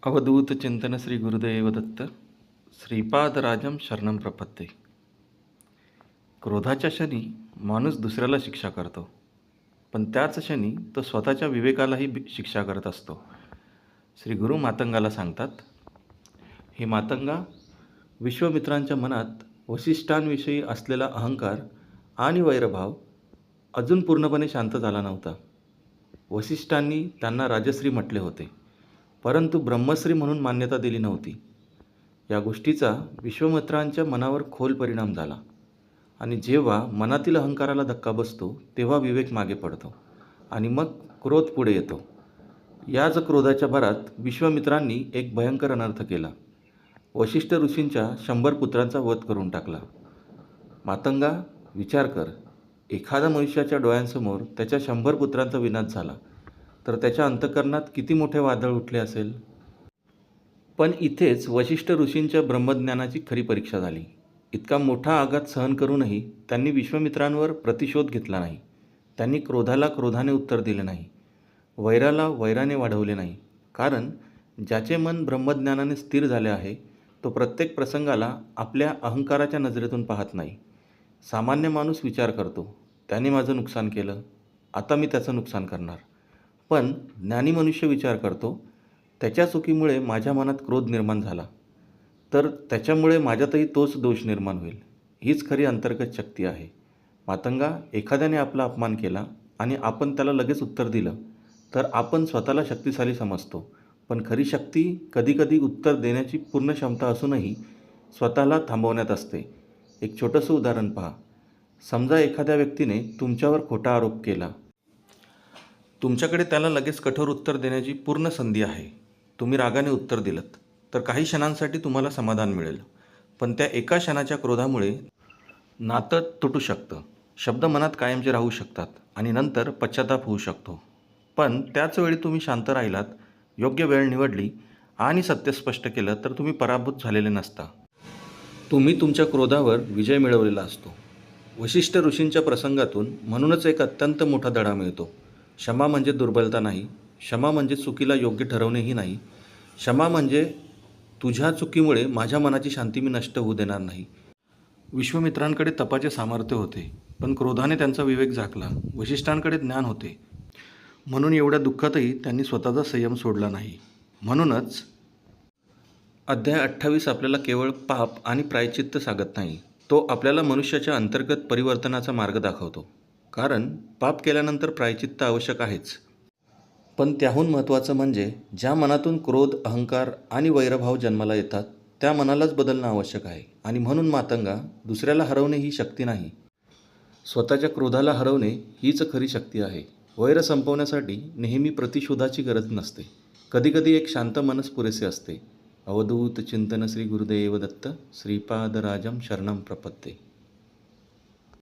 अवधूत चिंतन श्री गुरुदेव दत्त श्रीपादराजम शरणम प्रपत्ते. क्रोधाच्या क्षणी माणूस दुसऱ्याला शिक्षा करतो, पण त्याच क्षणी तो स्वतःच्या विवेकालाही शिक्षा करत असतो. श्री गुरु मातंगाला सांगतात, हे मातंगा, विश्वामित्रांच्या मनात वसिष्ठांविषयी असलेला अहंकार आणि वैरभाव अजून पूर्णपणे शांत झाला नव्हता. वसिष्ठांनी त्यांना राजश्री म्हटले होते, परंतु ब्रह्मश्री म्हणून मान्यता दिली नव्हती. या गोष्टीचा विश्वामित्रांच्या मनावर खोल परिणाम झाला आणि जेव्हा मनातील अहंकाराला धक्का बसतो तेव्हा विवेक मागे पडतो आणि मग क्रोध पुढे येतो. याच क्रोधाच्या भरात विश्वामित्रांनी एक भयंकर अनर्थ केला. वसिष्ठ ऋषींच्या 100 पुत्रांचा वध करून टाकला. मातंगा, विचार कर, एखाद्या मनुष्याच्या डोळ्यांसमोर त्याच्या 100 पुत्रांचा विनाश झाला तर त्याच्या अंतःकरणात किती मोठे वादळ उठले असेल. पण इथेच वसिष्ठ ऋषींच्या ब्रह्मज्ञानाची खरी परीक्षा झाली. इतका मोठा आघात सहन करूनही त्यांनी विश्वामित्रांवर प्रतिशोध घेतला नाही. त्यांनी क्रोधाला क्रोधाने उत्तर दिले नाही, वैराला वैराने वाढवले नाही. कारण ज्याचे मन ब्रह्मज्ञानाने स्थिर झाले आहे तो प्रत्येक प्रसंगाला आपल्या अहंकाराच्या नजरेतून पाहत नाही. सामान्य माणूस विचार करतो, त्याने माझं नुकसान केलं, आता मी त्याचं नुकसान करणार. पण ज्ञानी मनुष्य विचार करतो, त्याच्या चुकीमुळे माझ्या मनात क्रोध निर्माण झाला तर त्याच्यामुळे माझ्यातही तोच दोष निर्माण होईल. हीच खरी अंतर्गत शक्ती आहे. मातंगा, एखाद्याने आपला अपमान केला आणि आपण त्याला लगेच उत्तर दिलं तर आपण स्वतःला शक्तिशाली समजतो. पण खरी शक्ती कधीकधी उत्तर देण्याची पूर्ण क्षमता असूनही स्वतःला थांबवण्यात असते. एक छोटंसं उदाहरण पहा. समजा एखाद्या व्यक्तीने तुमच्यावर खोटा आरोप केला. तुमच्याकडे त्याला लगेच कठोर उत्तर देण्याची पूर्ण संधी आहे. तुम्ही रागाने उत्तर दिलंत तर काही क्षणांसाठी तुम्हाला समाधान मिळेल, पण त्या एका क्षणाच्या क्रोधामुळे नातं तुटू शकतं. शब्द मनात कायमचे राहू शकतात आणि नंतर पश्चाताप होऊ शकतो. पण त्याच वेळी तुम्ही शांत राहिलात, योग्य वेळ निवडली आणि सत्य स्पष्ट केलं तर तुम्ही पराभूत झालेले नसता. तुम्ही तुमच्या क्रोधावर विजय मिळवलेला असतो. वसिष्ठ ऋषींच्या प्रसंगातून म्हणूनच एक अत्यंत मोठा धडा मिळतो. क्षमा म्हणजे दुर्बलता नाही. क्षमा म्हणजे चुकीला योग्य ठरवणेही नाही. क्षमा म्हणजे तुझ्या चुकीमुळे माझ्या मनाची शांती मी नष्ट होऊ देणार नाही. विश्वामित्रांकडे तपाचे सामर्थ्य होते, पण क्रोधाने त्यांचा विवेक झाकला. वसिष्ठांकडे ज्ञान होते, म्हणून एवढ्या दुःखातही त्यांनी स्वतःचा संयम सोडला नाही. म्हणूनच अध्याय 28 आपल्याला केवळ पाप आणि प्रायश्चित्त सांगत नाही, तो आपल्याला मनुष्याच्या अंतर्गत परिवर्तनाचा मार्ग दाखवतो. कारण पाप केल्यानंतर प्रायश्चित्त आवश्यक आहेच, पण त्याहून महत्त्वाचं म्हणजे ज्या मनातून क्रोध, अहंकार आणि वैरभाव जन्माला येतात त्या मनालाच बदलणं आवश्यक आहे. आणि म्हणून मातंगा, दुसऱ्याला हरवणे ही शक्ती नाही, स्वतःच्या क्रोधाला हरवणे हीच खरी शक्ती आहे. वैर संपवण्यासाठी नेहमी प्रतिशोधाची गरज नसते. कधीकधी एक शांत मनच पुरेसे असते. अवधूत चिंतन श्री गुरुदेव दत्त श्रीपादराजम शरणम प्रपत्ते.